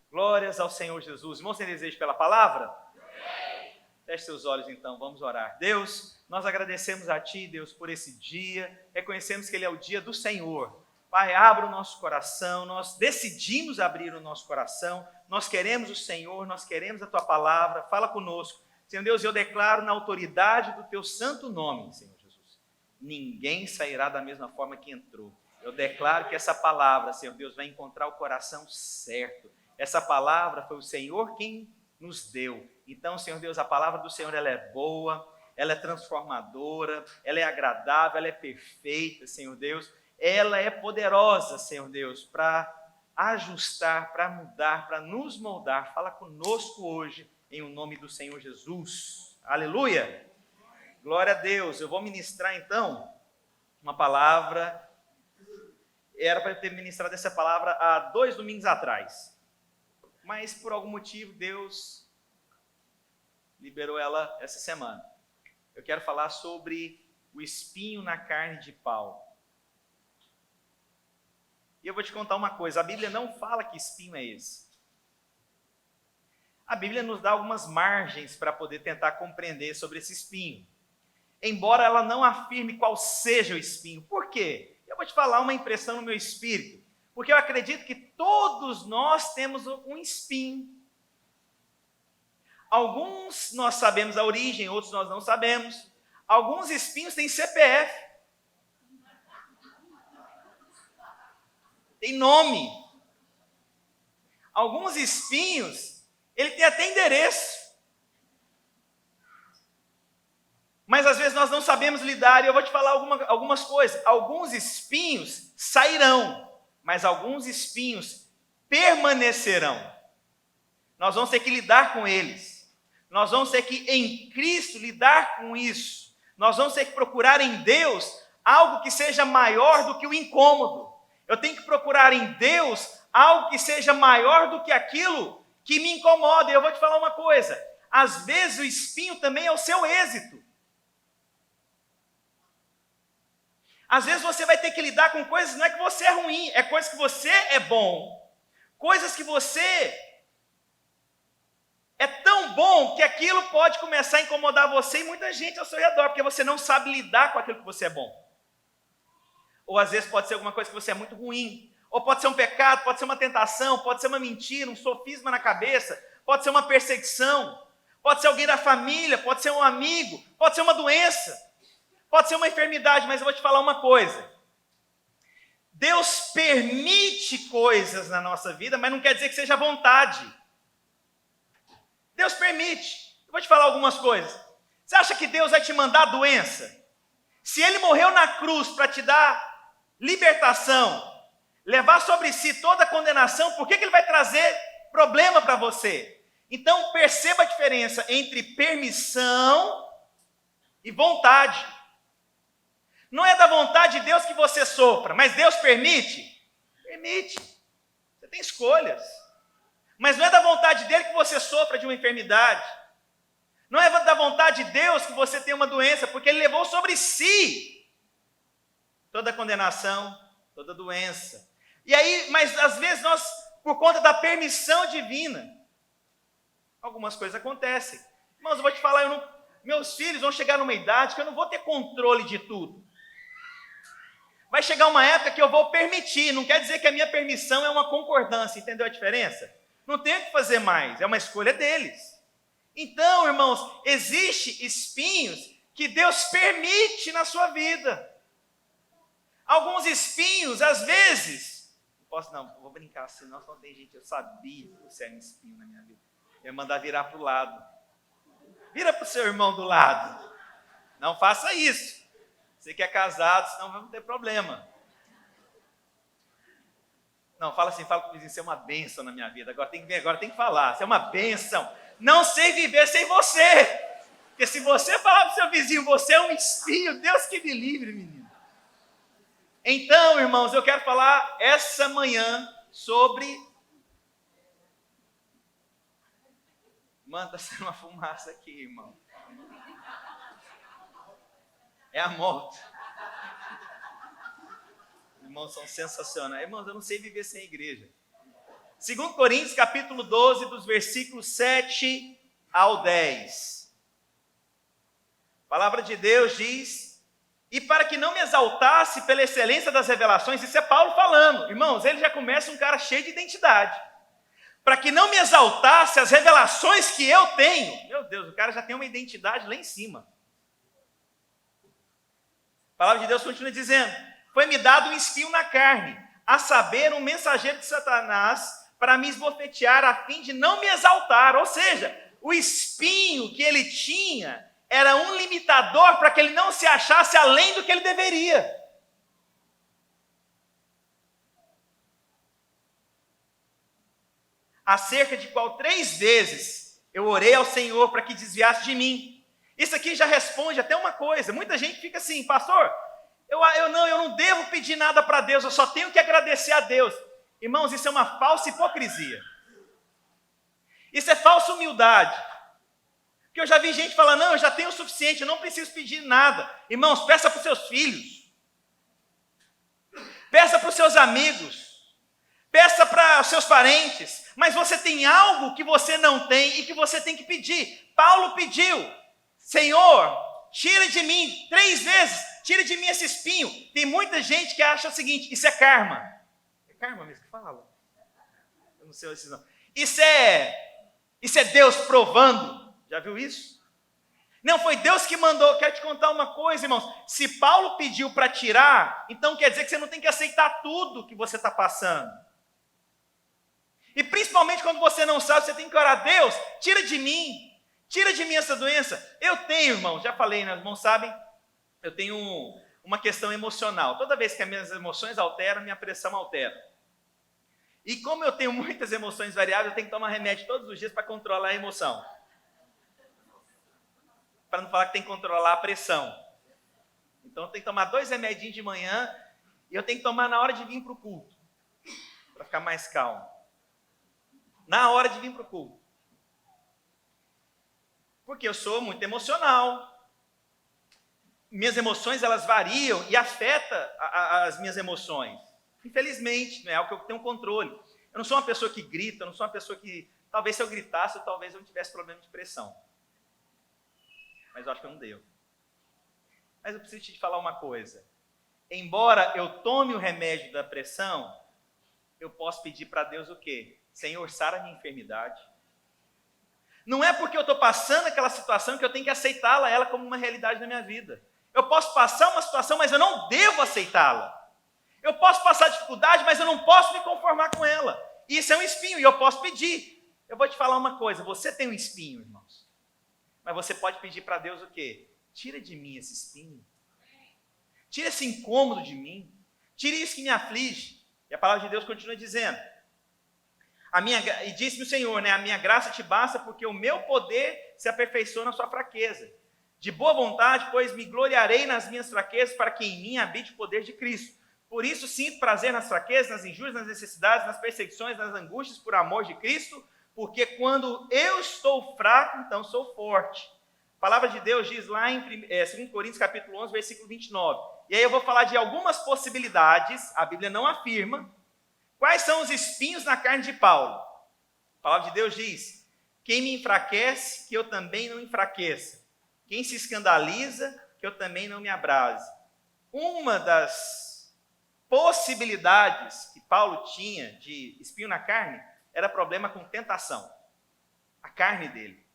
Glórias ao Senhor Jesus. Irmãos, tem desejo pela palavra? Feche seus olhos então, vamos orar. Deus, nós agradecemos a Ti, Deus, por esse dia, reconhecemos que Ele é o dia do Senhor. Pai, abra o nosso coração, nós decidimos abrir o nosso coração, nós queremos o Senhor, nós queremos a Tua palavra, fala conosco. Senhor Deus, eu declaro na autoridade do Teu santo nome, Senhor Jesus, ninguém sairá da mesma forma que entrou. Eu declaro que essa palavra, Senhor Deus, vai encontrar o coração certo. Essa palavra foi o Senhor quem nos deu. Então, Senhor Deus, a palavra do Senhor, ela é boa, ela é transformadora, ela é agradável, ela é perfeita, Senhor Deus. Ela é poderosa, Senhor Deus, para ajustar, para mudar, para nos moldar. Fala conosco hoje, em o nome do Senhor Jesus. Aleluia! Glória a Deus. Eu vou ministrar, então, uma palavra. Era para eu ter ministrado essa palavra há 2 domingos atrás. Mas, por algum motivo, Deus liberou ela essa semana. Eu quero falar sobre o espinho na carne de pau. E eu vou te contar uma coisa, a Bíblia não fala que espinho é esse. A Bíblia nos dá algumas margens para poder tentar compreender sobre esse espinho. Embora ela não afirme qual seja o espinho. Por quê? Eu vou te falar uma impressão no meu espírito. Porque eu acredito que todos nós temos um espinho. Alguns nós sabemos a origem, outros nós não sabemos. Alguns espinhos têm CPF. Tem nome. Alguns espinhos, ele tem até endereço. Mas às vezes nós não sabemos lidar, e eu vou te falar algumas coisas. Alguns espinhos sairão, mas alguns espinhos permanecerão. Nós vamos ter que lidar com eles. Nós vamos ter que, em Cristo, lidar com isso. Nós vamos ter que procurar em Deus algo que seja maior do que o incômodo. Eu tenho que procurar em Deus algo que seja maior do que aquilo que me incomoda. E eu vou te falar uma coisa. Às vezes o espinho também é o seu êxito. Às vezes você vai ter que lidar com coisas, não é que você é ruim, é coisas que você é bom. Coisas que você é tão bom que aquilo pode começar a incomodar você e muita gente ao seu redor, porque você não sabe lidar com aquilo que você é bom. Ou às vezes pode ser alguma coisa que você é muito ruim. Ou pode ser um pecado, pode ser uma tentação, pode ser uma mentira, um sofisma na cabeça, pode ser uma perseguição, pode ser alguém da família, pode ser um amigo, pode ser uma doença, pode ser uma enfermidade, mas eu vou te falar uma coisa. Deus permite coisas na nossa vida, mas não quer dizer que seja vontade. Deus permite. Eu vou te falar algumas coisas. Você acha que Deus vai te mandar doença? Se Ele morreu na cruz para te dar libertação, levar sobre si toda a condenação, por que Ele vai trazer problema para você? Então perceba a diferença entre permissão e vontade. Não é da vontade de Deus que você sofra, mas Deus permite? Permite. Você tem escolhas. Mas não é da vontade dele que você sofra de uma enfermidade. Não é da vontade de Deus que você tenha uma doença, porque Ele levou sobre si toda a condenação, toda a doença. E aí, mas às vezes nós, por conta da permissão divina, algumas coisas acontecem. Irmãos, eu vou te falar, meus filhos vão chegar numa idade que eu não vou ter controle de tudo. Vai chegar uma época que eu vou permitir, não quer dizer que a minha permissão é uma concordância, entendeu a diferença? Não tem o que fazer mais, é uma escolha deles. Então, irmãos, existem espinhos que Deus permite na sua vida. Alguns espinhos, às vezes, não vou brincar assim, não tem gente, eu sabia que você era um espinho na minha vida. Eu ia mandar virar para o lado. Vira para o seu irmão do lado. Não faça isso. Você que é casado, senão vamos ter problema. Não, fala assim, fala com o vizinho, você é uma bênção na minha vida. Agora tem que falar, você é uma bênção. Não sei viver sem você. Porque se você falar para o seu vizinho, você é um espinho, Deus que me livre, menino. Então, irmãos, eu quero falar essa manhã sobre... Mano, está saindo uma fumaça aqui, irmão. É a moto. Irmãos, são sensacionais. Irmãos, eu não sei viver sem igreja. 2 Coríntios, capítulo 12, dos versículos 7 ao 10. A palavra de Deus diz: e para que não me exaltasse pela excelência das revelações, isso é Paulo falando. Irmãos, ele já começa um cara cheio de identidade. Para que não me exaltasse as revelações que eu tenho. Meu Deus, o cara já tem uma identidade lá em cima. A palavra de Deus continua dizendo: foi-me dado um espinho na carne, a saber, um mensageiro de Satanás, para me esbofetear, a fim de não me exaltar. Ou seja, o espinho que ele tinha era um limitador para que ele não se achasse além do que ele deveria. Acerca de qual 3 vezes eu orei ao Senhor para que desviasse de mim. Isso aqui já responde até uma coisa. Muita gente fica assim: pastor, eu não devo pedir nada para Deus, eu só tenho que agradecer a Deus. Irmãos, isso é uma falsa hipocrisia. Isso é falsa humildade. Porque eu já vi gente falar: não, eu já tenho o suficiente, eu não preciso pedir nada. Irmãos, peça para os seus filhos. Peça para os seus amigos. Peça para os seus parentes. Mas você tem algo que você não tem e que você tem que pedir. Paulo pediu: Senhor, tira de mim 3 vezes, tira de mim esse espinho. Tem muita gente que acha o seguinte: isso é karma. É karma mesmo que fala? Eu não sei se não. Isso é Deus provando. Já viu isso? Não, foi Deus que mandou. Quero te contar uma coisa, irmãos. Se Paulo pediu para tirar, então quer dizer que você não tem que aceitar tudo que você está passando. E principalmente quando você não sabe, você tem que orar: Deus, tira de mim essa doença. Eu tenho, irmãos, já falei, né? Os irmãos sabem, eu tenho uma questão emocional. Toda vez que as minhas emoções alteram, minha pressão altera. E como eu tenho muitas emoções variáveis, eu tenho que tomar remédio todos os dias para controlar a emoção. Para não falar que tem que controlar a pressão. Então eu tenho que tomar 2 remedinhos de manhã e eu tenho que tomar na hora de vir para o culto, para ficar mais calmo. Na hora de vir para o culto. Porque eu sou muito emocional. Minhas emoções, elas variam e afetam as minhas emoções. Infelizmente, não é algo que eu tenho controle. Eu não sou uma pessoa que grita, eu não sou uma pessoa que... Talvez se eu gritasse, talvez eu não tivesse problema de pressão. Mas eu acho que eu não devo. Mas eu preciso te falar uma coisa. Embora eu tome o remédio da pressão, eu posso pedir para Deus o quê? Senhor, sara a minha enfermidade. Não é porque eu estou passando aquela situação que eu tenho que aceitá-la, ela como uma realidade na minha vida. Eu posso passar uma situação, mas eu não devo aceitá-la. Eu posso passar dificuldade, mas eu não posso me conformar com ela. E isso é um espinho, e eu posso pedir. Eu vou te falar uma coisa: você tem um espinho, irmãos. Mas você pode pedir para Deus o quê? Tira de mim esse espinho. Tira esse incômodo de mim. Tira isso que me aflige. E a palavra de Deus continua dizendo: e disse-me o Senhor, né? A minha graça te basta, porque o meu poder se aperfeiçoa na sua fraqueza. De boa vontade, pois me gloriarei nas minhas fraquezas, para que em mim habite o poder de Cristo. Por isso sinto prazer nas fraquezas, nas injúrias, nas necessidades, nas perseguições, nas angústias, por amor de Cristo, porque quando eu estou fraco, então sou forte. A palavra de Deus diz lá em 2 Coríntios capítulo 11, versículo 29. E aí eu vou falar de algumas possibilidades, a Bíblia não afirma. Quais são os espinhos na carne de Paulo? A palavra de Deus diz: quem me enfraquece, que eu também não enfraqueça. Quem se escandaliza, que eu também não me abrase. Uma das possibilidades que Paulo tinha de espinho na carne era problema com tentação. A carne dele.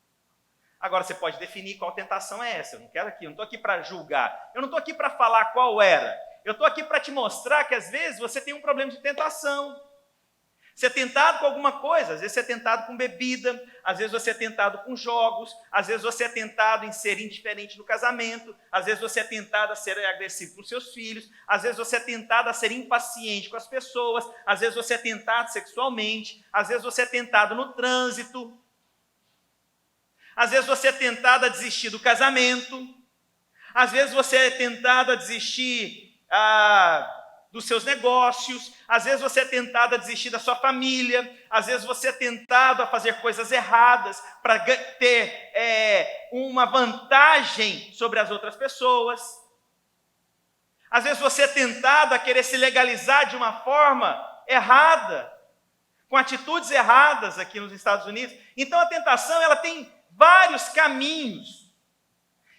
Agora você pode definir qual tentação é essa. Eu não estou aqui para julgar. Eu não estou aqui para falar qual era. Eu estou aqui para te mostrar que às vezes você tem um problema de tentação. Você é tentado com alguma coisa, às vezes você é tentado com bebida, às vezes você é tentado com jogos, às vezes você é tentado em ser indiferente no casamento, às vezes você é tentado a ser agressivo com seus filhos, às vezes você é tentado a ser impaciente com as pessoas, às vezes você é tentado sexualmente, às vezes você é tentado no trânsito, às vezes você é tentado a desistir do casamento, às vezes você é tentado a desistir dos seus negócios, às vezes você é tentado a desistir da sua família, às vezes você é tentado a fazer coisas erradas para ter uma vantagem sobre as outras pessoas. Às vezes você é tentado a querer se legalizar de uma forma errada, com atitudes erradas aqui nos Estados Unidos. Então a tentação, ela tem vários caminhos.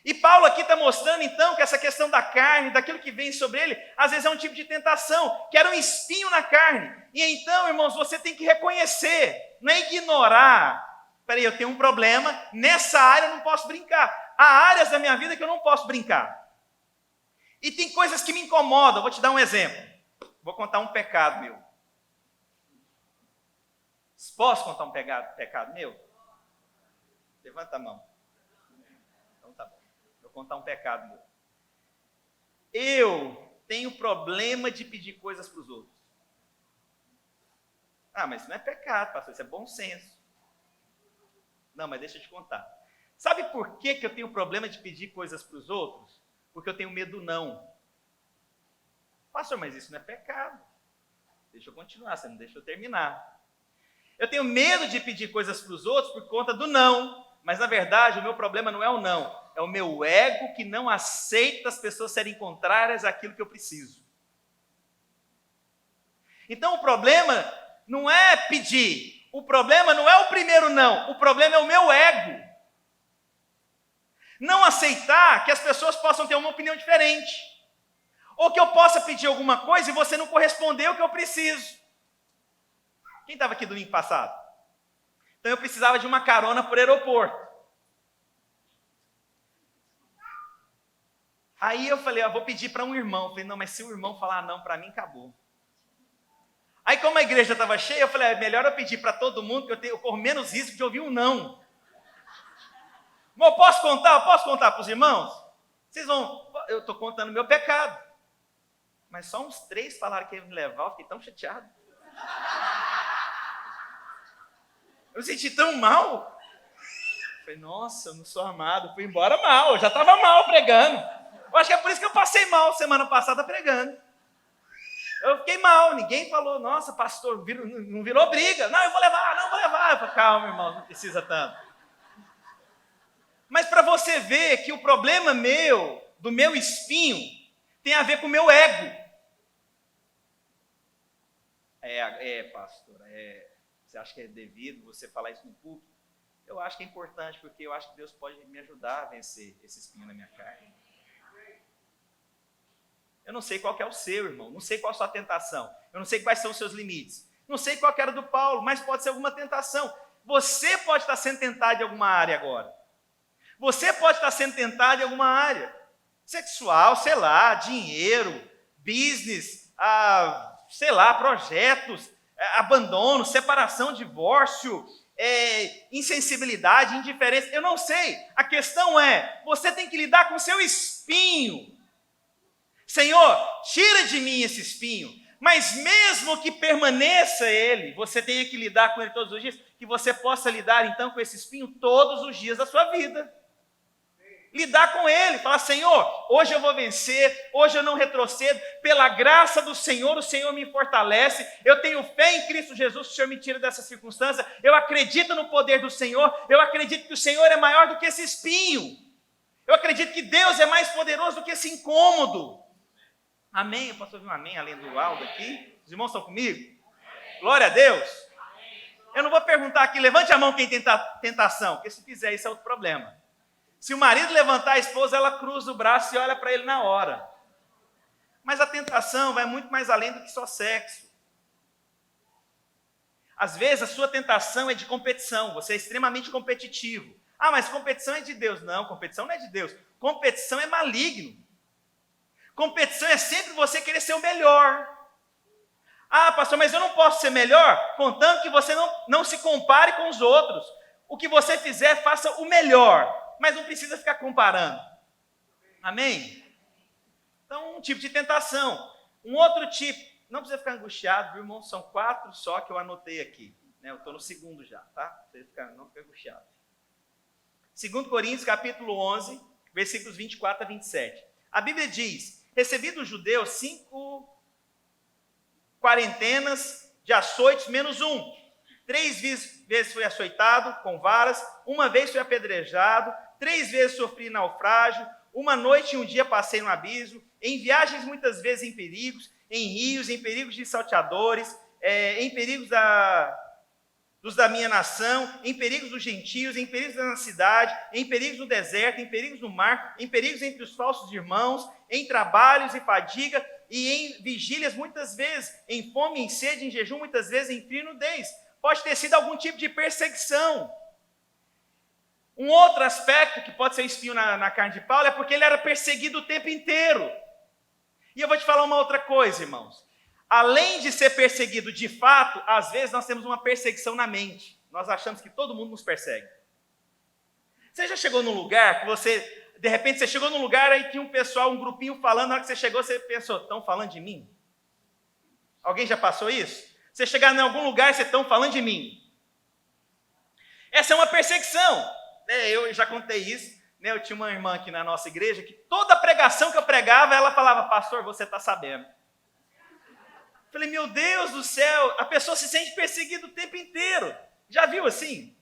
E Paulo aqui está mostrando então que essa questão da carne, daquilo que vem sobre ele, às vezes é um tipo de tentação, que era um espinho na carne. E então, irmãos, você tem que reconhecer, não é ignorar. Peraí, eu tenho um problema, nessa área eu não posso brincar. Há áreas da minha vida que eu não posso brincar. E tem coisas que me incomodam. Vou te dar um exemplo. Vou contar um pecado meu. Posso contar um pecado meu? Levanta a mão. Então tá bom. Vou contar um pecado meu. Eu tenho problema de pedir coisas para os outros. Ah, mas isso não é pecado, pastor. Isso é bom senso. Não, mas deixa eu te contar. Sabe por que eu tenho problema de pedir coisas para os outros? Porque eu tenho medo do não. Pastor, mas isso não é pecado. Deixa eu continuar, você não deixa eu terminar. Eu tenho medo de pedir coisas para os outros por conta do não. Mas, na verdade, o meu problema não é o não. É o meu ego que não aceita as pessoas serem contrárias àquilo que eu preciso. Então, o problema não é pedir. O problema não é o primeiro não. O problema é o meu ego. Não aceitar que as pessoas possam ter uma opinião diferente. Ou que eu possa pedir alguma coisa e você não correspondeu ao que eu preciso. Quem estava aqui domingo passado? Então eu precisava de uma carona por aeroporto. Aí eu falei, vou pedir para um irmão. Eu falei, não, mas se o irmão falar não para mim, acabou. Aí como a igreja estava cheia, eu falei, é melhor eu pedir para todo mundo, que eu corro menos risco de ouvir um não. Mas eu posso contar? Eu posso contar para os irmãos? Vocês vão... Eu estou contando meu pecado. Mas só uns 3 falaram que iam me levar, eu fiquei tão chateado. Eu me senti tão mal. Eu falei, nossa, eu não sou amado. Fui embora mal, eu já estava mal pregando. Eu acho que é por isso que eu passei mal semana passada pregando. Eu fiquei mal, ninguém falou, nossa, pastor, não virou briga. Não, eu vou levar, não vou levar. Eu falei, calma, irmão, não precisa tanto. Mas para você ver que o problema meu, do meu espinho, tem a ver com o meu ego. Pastor, você acha que é devido você falar isso no público? Eu acho que é importante, porque eu acho que Deus pode me ajudar a vencer esse espinho na minha carne. Eu não sei qual que é o seu, irmão, não sei qual a sua tentação, eu não sei quais são os seus limites, não sei qual que era do Paulo, mas pode ser alguma tentação. Você pode estar sendo tentado em alguma área agora. Você pode estar sendo tentado em alguma área. Sexual, sei lá, dinheiro, business, sei lá, projetos, abandono, separação, divórcio, insensibilidade, indiferença, eu não sei. A questão é, você tem que lidar com o seu espinho. Senhor, tira de mim esse espinho, mas mesmo que permaneça ele, você tenha que lidar com ele todos os dias, que você possa lidar então com esse espinho todos os dias da sua vida. Lidar com ele, falar, Senhor, hoje eu vou vencer, hoje eu não retrocedo, pela graça do Senhor, o Senhor me fortalece, eu tenho fé em Cristo Jesus, o Senhor me tira dessa circunstância, eu acredito no poder do Senhor, eu acredito que o Senhor é maior do que esse espinho, eu acredito que Deus é mais poderoso do que esse incômodo. Amém? Eu posso ouvir um amém além do Aldo aqui? Os irmãos estão comigo? Glória a Deus. Eu não vou perguntar aqui, levante a mão quem tem tentação, porque se fizer isso é outro problema. Se o marido levantar a esposa, ela cruza o braço e olha para ele na hora. Mas a tentação vai muito mais além do que só sexo. Às vezes a sua tentação é de competição, você é extremamente competitivo. Ah, mas competição é de Deus. Não, competição não é de Deus. Competição é maligno. Competição é sempre você querer ser o melhor. Ah, pastor, mas eu não posso ser melhor, contanto que você não se compare com os outros. O que você fizer, faça o melhor. Mas não precisa ficar comparando. Amém? Então, um tipo de tentação. Um outro tipo, não precisa ficar angustiado, viu, irmão? São 4 só que eu anotei aqui. Né? Eu estou no 2º já, tá? Não fica angustiado. 2 Coríntios, capítulo 11, versículos 24 a 27. A Bíblia diz, recebi dos judeus 5 quarentenas de açoites menos 1. 3 vezes fui açoitado com varas, 1 vez fui apedrejado, 3 vezes sofri naufrágio, 1 noite e 1 dia passei no abismo, em viagens muitas vezes em perigos, em rios, em perigos de salteadores, em perigos dos da minha nação, em perigos dos gentios, em perigos da cidade, em perigos no deserto, em perigos no mar, em perigos entre os falsos irmãos, em trabalhos e fadiga, e em vigílias muitas vezes, em fome, em sede, em jejum, muitas vezes em frio e nudez. Pode ter sido algum tipo de perseguição. Um outro aspecto que pode ser espinho na carne de Paulo é porque ele era perseguido o tempo inteiro. E eu vou te falar uma outra coisa, irmãos. Além de ser perseguido de fato, às vezes nós temos uma perseguição na mente. Nós achamos que todo mundo nos persegue. Você já chegou num lugar que de repente você chegou num lugar aí tinha um pessoal, um grupinho falando, na hora que você chegou você pensou, estão falando de mim? Alguém já passou isso? Você chegar em algum lugar, vocês estão falando de mim. Essa é uma perseguição. Eu já contei isso. Eu tinha uma irmã aqui na nossa igreja que toda pregação que eu pregava, ela falava, pastor, você está sabendo. Falei, meu Deus do céu, a pessoa se sente perseguida o tempo inteiro. Já viu assim?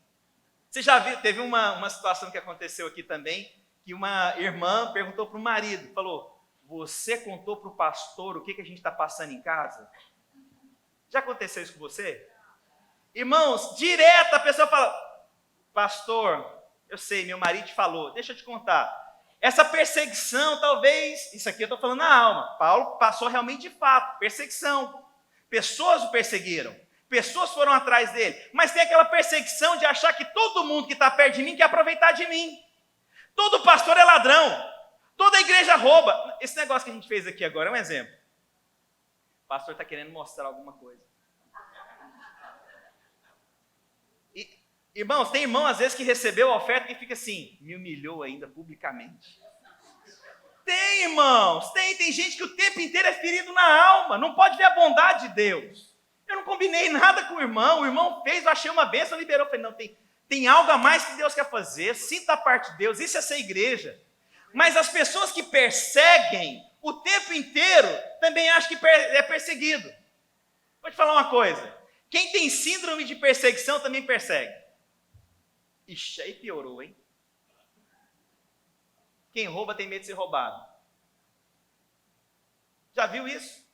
Você já viu? Teve uma situação que aconteceu aqui também, que uma irmã perguntou para o marido, falou, você contou para o pastor o que a gente está passando em casa? Já aconteceu isso com você? Irmãos, direto a pessoa fala, pastor, eu sei, meu marido te falou, deixa eu te contar. Essa perseguição, talvez, isso aqui eu estou falando na alma, Paulo passou realmente de fato, perseguição. Pessoas o perseguiram, pessoas foram atrás dele, mas tem aquela perseguição de achar que todo mundo que está perto de mim quer aproveitar de mim. Todo pastor é ladrão, toda igreja rouba. Esse negócio que a gente fez aqui agora é um exemplo. O pastor está querendo mostrar alguma coisa. Irmãos, tem irmão às vezes que recebeu a oferta e fica assim, me humilhou ainda publicamente. Tem, irmãos, tem gente que o tempo inteiro é ferido na alma, não pode ver a bondade de Deus. Eu não combinei nada com o irmão fez, eu achei uma bênção, liberou. Eu falei, não, tem algo a mais que Deus quer fazer, sinta a parte de Deus, isso é ser igreja. Mas as pessoas que perseguem o tempo inteiro também acham que é perseguido. Vou te falar uma coisa, quem tem síndrome de perseguição também persegue. Ixi, aí piorou, hein? Quem rouba tem medo de ser roubado. Já viu isso?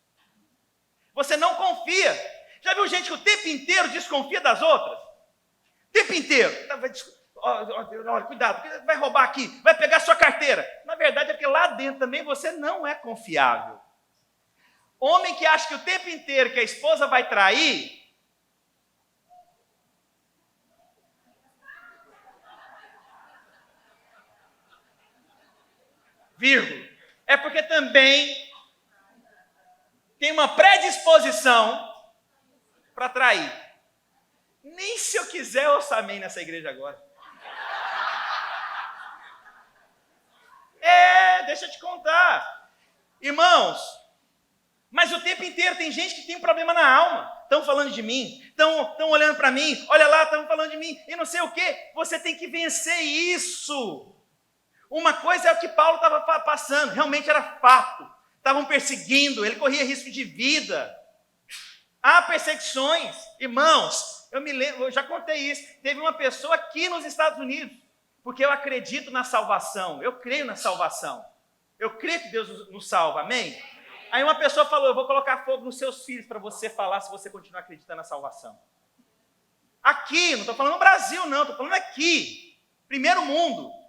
Você não confia. Já viu gente que o tempo inteiro desconfia das outras? O tempo inteiro. Olha, cuidado, vai roubar aqui, vai pegar sua carteira. Na verdade é porque lá dentro também você não é confiável. Homem que acha que o tempo inteiro que a esposa vai trair, é porque também tem uma predisposição para trair. Nem se eu quiser eu ouço amém nessa igreja agora. Deixa eu te contar. Irmãos, mas o tempo inteiro tem gente que tem problema na alma. Estão falando de mim, estão olhando para mim, olha lá, estão falando de mim, e não sei o quê. Você tem que vencer isso. Uma coisa é o que Paulo estava passando, realmente era fato. Estavam perseguindo, ele corria risco de vida. Há perseguições. Irmãos, eu me lembro, eu já contei isso. Teve uma pessoa aqui nos Estados Unidos, porque eu acredito na salvação, eu creio na salvação. Eu creio que Deus nos salva, amém? Aí uma pessoa falou, eu vou colocar fogo nos seus filhos para você falar se você continuar acreditando na salvação. Aqui, não estou falando no Brasil não, estou falando aqui. Primeiro mundo.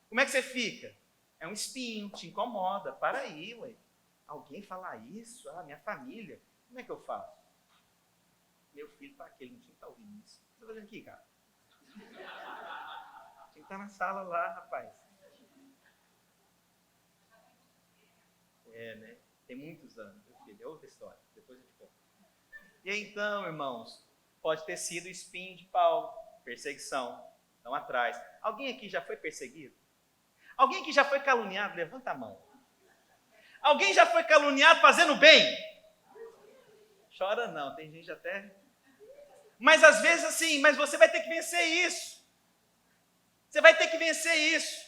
Como é que você fica? É um espinho, te incomoda. Para aí, ué. Alguém falar isso? Minha família. Como é que eu faço? Meu filho está aqui, ele não tinha que estar ouvindo isso. O que você está fazendo aqui, cara? Tinha que estar na sala lá, rapaz. Né? Tem muitos anos, meu filho. É outra história. Depois eu te conto. E aí, então, irmãos, pode ter sido o espinho de Paulo. Perseguição. Estão atrás. Alguém aqui já foi perseguido? Alguém que já foi caluniado, levanta a mão. Alguém já foi caluniado fazendo bem? Chora não, tem gente até... Mas às vezes assim, mas você vai ter que vencer isso. Você vai ter que vencer isso.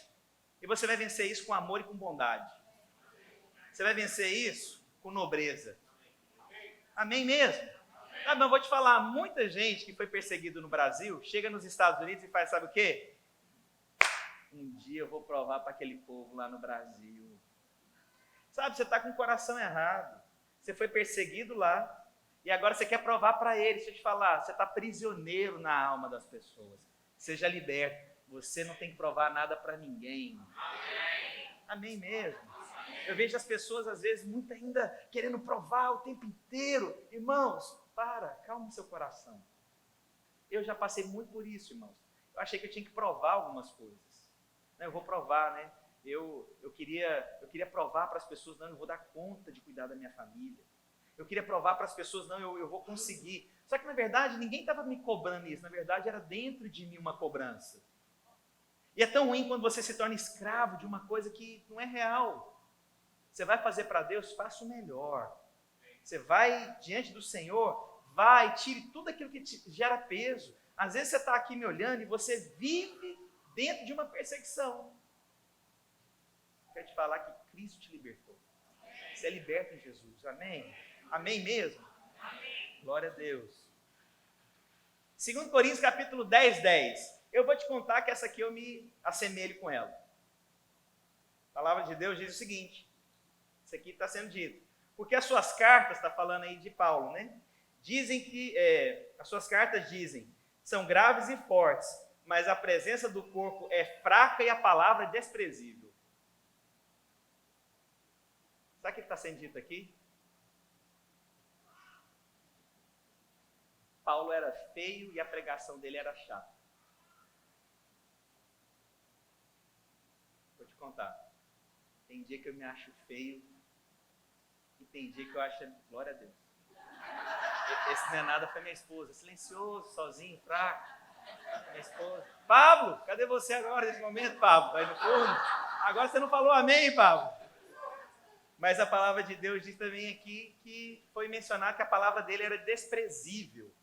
E você vai vencer isso com amor e com bondade. Você vai vencer isso com nobreza. Amém mesmo? Mas eu vou te falar, muita gente que foi perseguida no Brasil, chega nos Estados Unidos e faz, sabe o quê? Um dia eu vou provar para aquele povo lá no Brasil. Sabe, você está com o coração errado. Você foi perseguido lá. E agora você quer provar para eles. Deixa eu te falar, você está prisioneiro na alma das pessoas. Seja liberto. Você não tem que provar nada para ninguém. Amém mesmo. Eu vejo as pessoas, às vezes, muito ainda querendo provar o tempo inteiro. Irmãos, calma o seu coração. Eu já passei muito por isso, irmãos. Eu achei que eu tinha que provar algumas coisas. Eu vou provar, né? Eu queria provar para as pessoas, não, eu vou dar conta de cuidar da minha família. Eu queria provar para as pessoas, não, eu vou conseguir. Só que, na verdade, ninguém estava me cobrando isso. Na verdade, era dentro de mim uma cobrança. E é tão ruim quando você se torna escravo de uma coisa que não é real. Você vai fazer para Deus, faça o melhor. Você vai diante do Senhor, tire tudo aquilo que te gera peso. Às vezes você está aqui me olhando e você vive dentro de uma perseguição. Quero te falar que Cristo te libertou. Você é liberto em Jesus. Amém? Amém mesmo? Amém. Glória a Deus. 2 Coríntios capítulo 10. Eu vou te contar que essa aqui eu me assemelho com ela. A palavra de Deus diz o seguinte. Isso aqui está sendo dito. Porque as suas cartas, está falando aí de Paulo, né? Dizem que, as suas cartas dizem, são graves e fortes, mas a presença do corpo é fraca e a palavra é desprezível. Sabe o que está sendo dito aqui? Paulo era feio e a pregação dele era chata. Vou te contar. Tem dia que eu me acho feio e tem dia que eu acho, glória a Deus. Esse não é nada, foi minha esposa. Silencioso, sozinho, fraco. Minha esposa. Pablo, cadê você agora nesse momento, Pablo? Vai no fundo. Agora você não falou amém, Pablo. Mas a palavra de Deus diz também aqui que foi mencionado que a palavra dele era desprezível.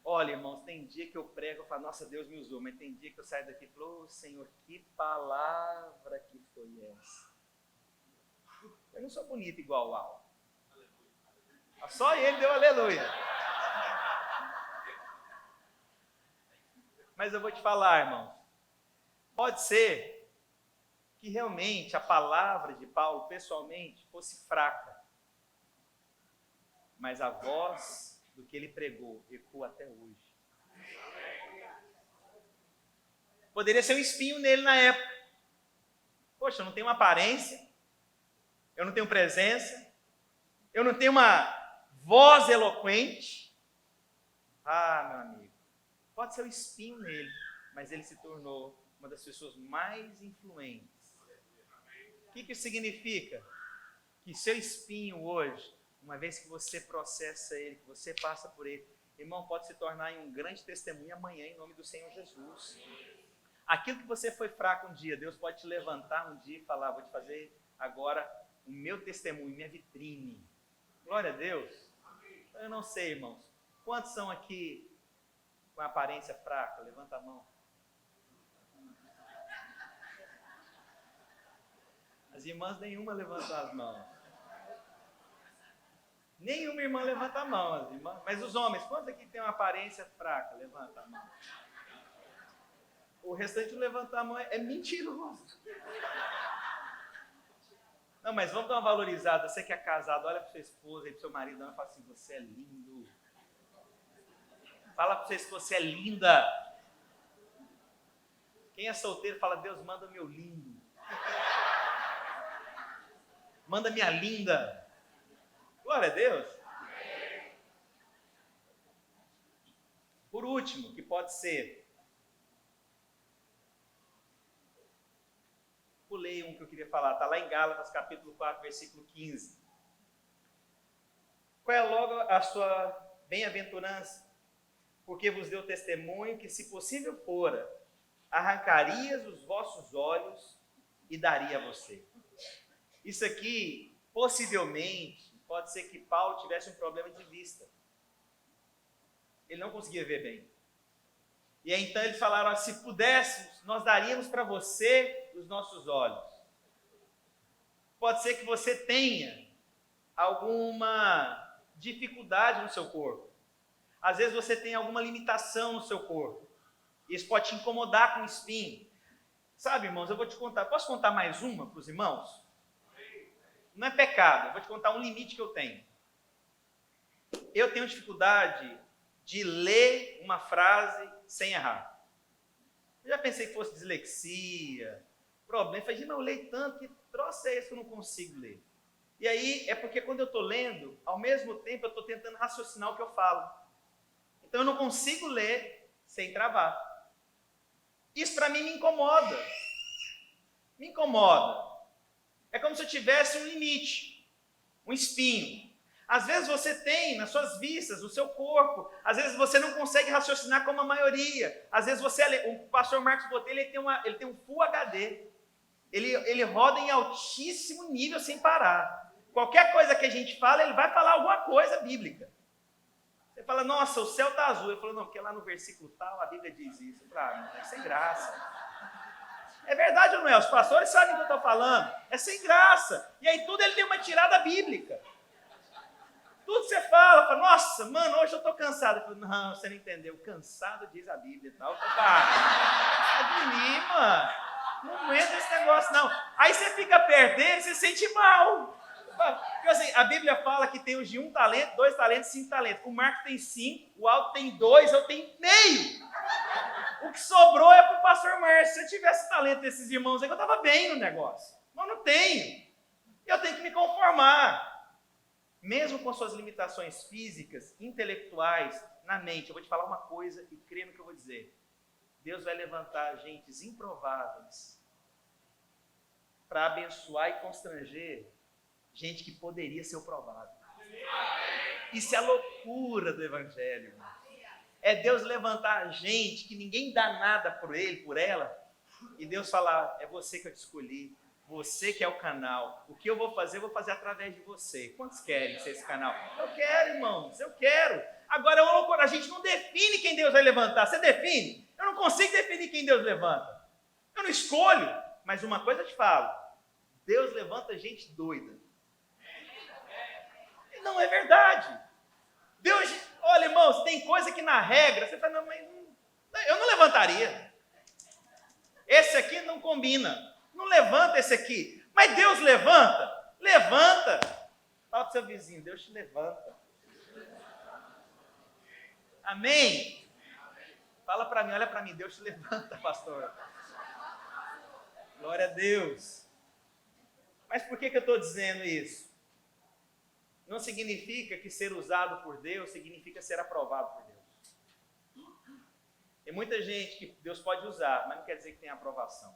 Olha, irmãos, tem dia que eu prego e falo, nossa, Deus me usou, mas tem dia que eu saio daqui e falo, Senhor, que palavra que foi essa? Eu não sou bonito igual o Al. Só ele deu aleluia. Mas eu vou te falar, irmãos, pode ser que realmente a palavra de Paulo, pessoalmente, fosse fraca. Mas a voz do que ele pregou ecoa até hoje. Poderia ser um espinho nele na época. Poxa, eu não tenho uma aparência, eu não tenho presença, eu não tenho uma voz eloquente. Ah, meu amigo, pode ser um espinho nele, mas ele se tornou uma das pessoas mais influentes. O que isso significa? Que seu espinho hoje, uma vez que você processa ele, que você passa por ele, irmão, pode se tornar um grande testemunho amanhã em nome do Senhor Jesus. Aquilo que você foi fraco um dia, Deus pode te levantar um dia e falar, vou te fazer agora o meu testemunho, minha vitrine. Glória a Deus. Eu não sei, irmãos, quantos são aqui com a aparência fraca? Levanta a mão. As irmãs, nenhuma levantou as mãos. Nenhuma irmã levanta a mão, as irmãs. Mas os homens, quantos aqui tem uma aparência fraca? Levanta a mão. O restante levantar a mão é mentiroso. Não, mas vamos dar uma valorizada. Você que é casado, olha para sua esposa e para seu marido e fala assim, você é lindo. Fala para vocês que você é linda. Quem é solteiro fala, Deus, manda meu lindo. Manda minha linda. Glória a Deus. Por último, que pode ser. Pulei um que eu queria falar. Está lá em Gálatas, capítulo 4, versículo 15. Qual é logo a sua bem-aventurança? Porque vos deu testemunho que, se possível fora, arrancarias os vossos olhos e daria a você. Isso aqui, possivelmente, pode ser que Paulo tivesse um problema de vista. Ele não conseguia ver bem. E aí, então eles falaram, se pudéssemos, nós daríamos para você os nossos olhos. Pode ser que você tenha alguma dificuldade no seu corpo. Às vezes você tem alguma limitação no seu corpo. Isso pode te incomodar com espinho. Sabe, irmãos, eu vou te contar. Posso contar mais uma para os irmãos? Não é pecado, eu vou te contar um limite que eu tenho. Eu tenho dificuldade de ler uma frase sem errar. Eu já pensei que fosse dislexia, problema. Eu falei, mas eu leio tanto, que troço é esse que eu não consigo ler? E aí, é porque quando eu estou lendo, ao mesmo tempo eu estou tentando raciocinar o que eu falo. Então eu não consigo ler sem travar. Isso para mim me incomoda. Me incomoda. É como se eu tivesse um limite, um espinho. Às vezes você tem nas suas vistas, no seu corpo, às vezes você não consegue raciocinar como a maioria. Às vezes o pastor Marcos Botelho, ele tem um Full HD. Ele roda em altíssimo nível sem parar. Qualquer coisa que a gente fala, ele vai falar alguma coisa bíblica. Você fala, nossa, o céu está azul. Ele falou, não, porque lá no versículo tal, a Bíblia diz isso. Eu falei, não, é sem graça. É verdade ou não é? Os pastores sabem o que eu estou falando. É sem graça. E aí tudo ele tem uma tirada bíblica. Tudo você fala, nossa, mano, hoje eu estou cansado. Eu falo, não, você não entendeu. Cansado diz a Bíblia e tal. É de mim, mano. Não aguenta esse negócio, não. Aí você fica perto dele, você se sente mal. Porque assim, a Bíblia fala que tem os de 1 talento, 2 talentos, 5 talentos. O Marcos tem 5, o Aldo tem 2, eu tenho meio. O que sobrou é para o pastor Márcio. Se eu tivesse talento desses irmãos aí, eu estava bem no negócio. Mas não tenho. Eu tenho que me conformar. Mesmo com suas limitações físicas, intelectuais, na mente, eu vou te falar uma coisa e crê no que eu vou dizer. Deus vai levantar gentes improváveis para abençoar e constranger gente que poderia ser o provado. Isso é a loucura do Evangelho. É Deus levantar gente que ninguém dá nada por ele, por ela, e Deus falar, é você que eu te escolhi, você que é o canal. O que eu vou fazer através de você. Quantos querem ser esse canal? Eu quero, irmãos, eu quero. Agora é uma loucura, a gente não define quem Deus vai levantar. Você define? Eu não consigo definir quem Deus levanta. Eu não escolho, mas uma coisa eu te falo, Deus levanta gente doida. Não é verdade. Deus, olha, irmãos, tem coisa que na regra, você fala, não, mas eu não levantaria. Esse aqui não combina. Não levanta esse aqui. Mas Deus levanta. Levanta. Fala para o seu vizinho, Deus te levanta. Amém? Fala para mim, olha para mim, Deus te levanta, pastor. Glória a Deus. Mas por que eu estou dizendo isso? Não significa que ser usado por Deus significa ser aprovado por Deus. Tem muita gente que Deus pode usar, mas não quer dizer que tem aprovação.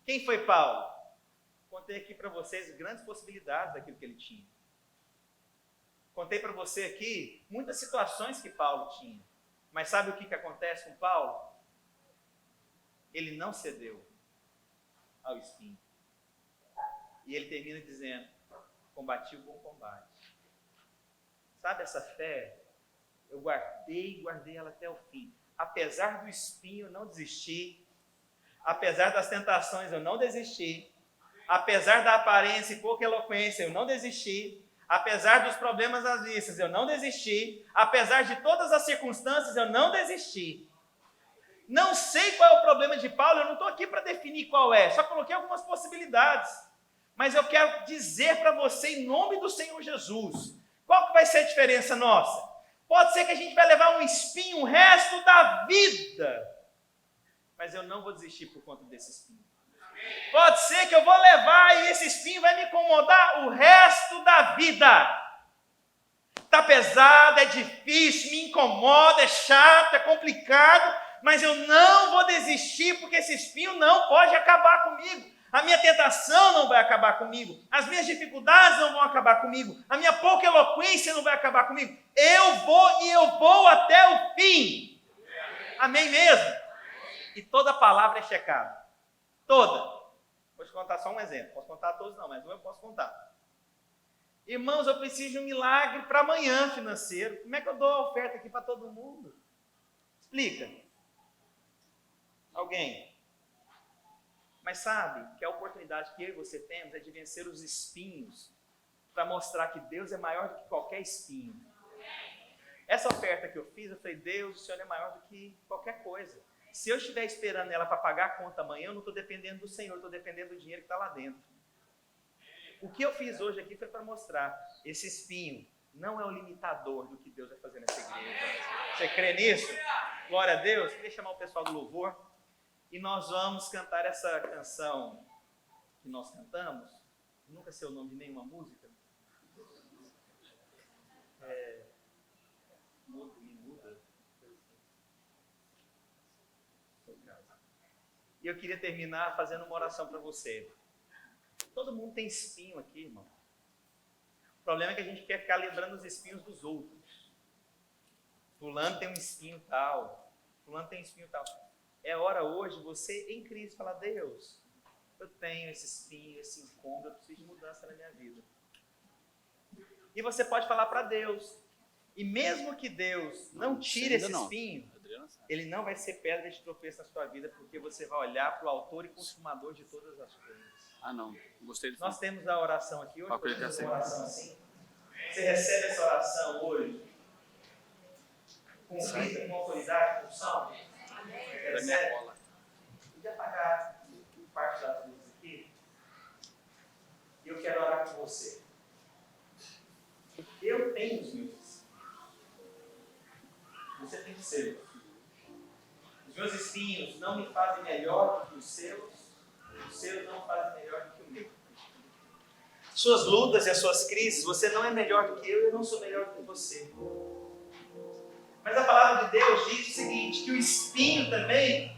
Quem foi Paulo? Contei aqui para vocês grandes possibilidades daquilo que ele tinha. Contei para você aqui muitas situações que Paulo tinha. Mas sabe o que acontece com Paulo? Ele não cedeu ao espinho. E ele termina dizendo, combati o bom combate. Sabe essa fé? Eu guardei ela até o fim. Apesar do espinho, eu não desisti. Apesar das tentações, eu não desisti. Apesar da aparência e pouca eloquência, eu não desisti. Apesar dos problemas às vistas, eu não desisti. Apesar de todas as circunstâncias, eu não desisti. Não sei qual é o problema de Paulo, eu não estou aqui para definir qual é, só coloquei algumas possibilidades. Mas eu quero dizer para você, em nome do Senhor Jesus, qual que vai ser a diferença nossa? Pode ser que a gente vai levar um espinho o resto da vida, mas eu não vou desistir por conta desse espinho. Pode ser que eu vou levar e esse espinho vai me incomodar o resto da vida. Está pesado, é difícil, me incomoda, é chato, é complicado, mas eu não vou desistir porque esse espinho não pode acabar comigo. A minha tentação não vai acabar comigo. As minhas dificuldades não vão acabar comigo. A minha pouca eloquência não vai acabar comigo. Eu vou até o fim. Amém mesmo? E toda palavra é checada. Toda. Vou te contar só um exemplo. Posso contar todos não, mas um eu posso contar. Irmãos, eu preciso de um milagre para amanhã financeiro. Como é que eu dou a oferta aqui para todo mundo? Explica. Alguém? Mas sabe que a oportunidade que eu e você temos é de vencer os espinhos para mostrar que Deus é maior do que qualquer espinho. Essa oferta que eu fiz, eu falei, Deus, o Senhor é maior do que qualquer coisa. Se eu estiver esperando ela para pagar a conta amanhã, eu não estou dependendo do Senhor, eu estou dependendo do dinheiro que está lá dentro. O que eu fiz hoje aqui foi para mostrar, esse espinho não é o limitador do que Deus vai fazer nessa igreja. Você crê nisso? Glória a Deus. Queria chamar o pessoal do louvor e nós vamos cantar essa canção que nós cantamos. Nunca sei o nome de nenhuma música. Me muda. E eu queria terminar fazendo uma oração para você. Todo mundo tem espinho aqui, irmão. O problema é que a gente quer ficar lembrando os espinhos dos outros. Fulano tem um espinho tal. Fulano tem um espinho tal. É hora hoje você em Cristo falar, Deus, eu tenho esse espinho, esse incômodo, eu preciso de mudança na minha vida. E você pode falar para Deus. E mesmo que Deus não tire esse espinho, ele não vai ser pedra de tropeço na sua vida, porque você vai olhar para o autor e consumador de todas as coisas. Não. Gostei disso. Nós temos a oração aqui hoje. Temos uma oração assim. Você recebe essa oração hoje com vida, com autoridade, com unção? Recebe? Podia apagar parte das luzes aqui. E eu quero orar com você. Eu tenho os meus. Você tem os seus. Os meus espinhos não me fazem melhor do que os seus não fazem melhor do que o meu. Suas lutas e as suas crises, você não é melhor do que eu não sou melhor do que você. Mas a palavra de Deus diz o seguinte, que o espinho também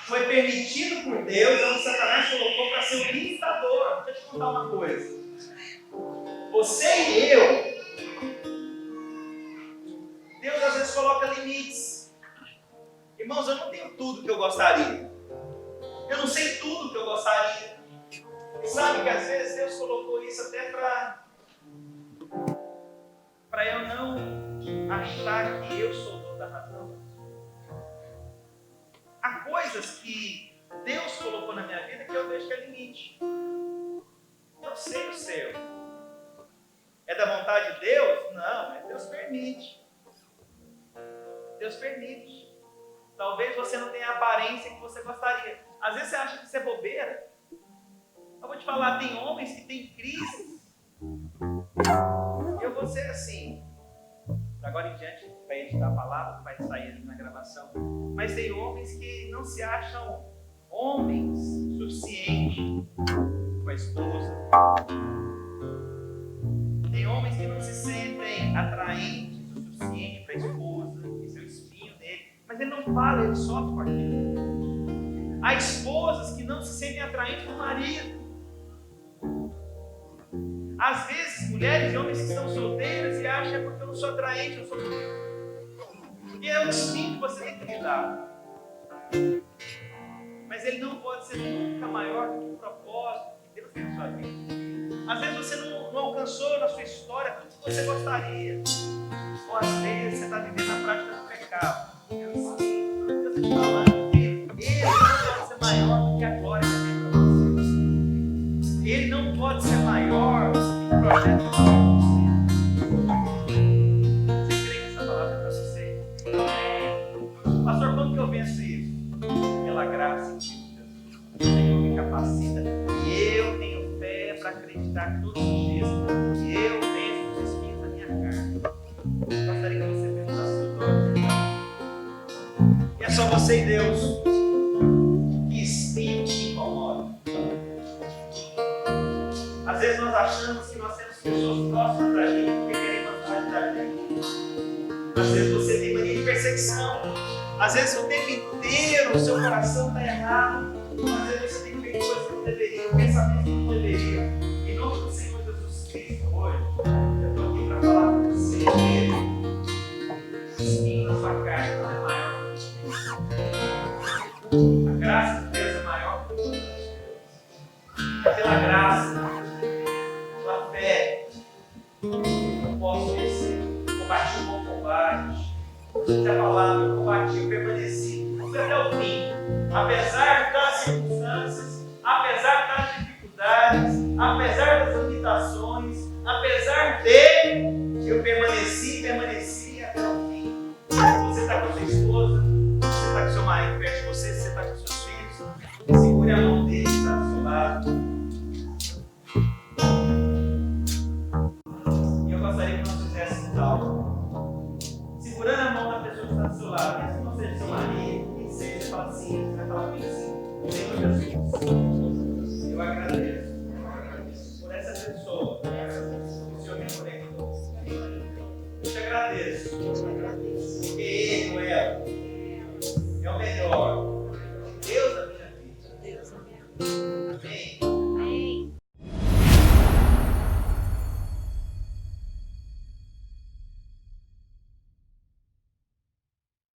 foi permitido por Deus, onde Satanás colocou para ser um limitador. Deixa eu te contar uma coisa. Você e eu, Deus às vezes coloca limites. Irmãos, eu não tenho tudo que eu gostaria. Eu não sei tudo que eu gostaria. E sabe que às vezes Deus colocou isso até para eu não achar que eu sou dono da razão. Há coisas que Deus colocou na minha vida que eu vejo que é limite. Eu sei o seu. É da vontade de Deus? Não, mas Deus permite. Deus permite. Talvez você não tenha a aparência que você gostaria. Às vezes você acha que isso é bobeira. Eu vou te falar, tem homens que têm crises. Eu vou ser assim. Agora em diante, vai editar a palavra, vai sair na gravação. Mas tem homens que não se acham homens suficientes com a esposa. Tem homens que não se sentem atraentes o suficiente para a esposa e seu espinho nele. Mas ele não fala, ele sofre com aquilo. Há esposas que não se sentem atraentes do marido. Às vezes, mulheres e homens que estão solteiros e acham que é porque eu não sou atraente, eu não sou bonito. Porque é o espinho que você tem que lidar. Mas ele não pode ser nunca maior do que o propósito que Deus tem na sua vida. Às vezes você não alcançou na sua história tudo que você gostaria. Ou às vezes você está vivendo na prática do pecado. Deus está te falando que ele não pode ser maior do que a glória que tem para você. Ele não pode ser maior do que o projeto que tem para você. Você crê que essa palavra é para você? Pastor, como que eu venço isso? Pela graça de Deus. O Senhor me capacita. E eu tenho fé para acreditar todos os dias que eu venço os espinhos da minha carne. Gostaria que você fechasse seus olhos. E é só você e Deus. Que espinho te incomoda. Às vezes nós achamos que nós temos pessoas próximas da gente porque queremos vantagem da gente. Às vezes você tem mania de perseguição. Às vezes o tempo inteiro o seu coração está errado. Às vezes você tem feito coisas que não deveriam, pensamentos que não deveriam. Em nome do Senhor Jesus Cristo, hoje, eu estou aqui para falar para você dele. O espinho na sua carne não é maior. A graça de Deus é maior que todas as coisas. É pela graça, pela fé, eu posso vencer. Combati o bom combate. Diz a palavra, eu combati, eu permaneci. Fui até o fim. Apesar das circunstâncias, apesar das dificuldades, apesar das limitações, apesar de eu permaneci Senhor Jesus, eu agradeço por essa pessoa que o Senhor me conectou. Eu te agradeço, porque ele ou ela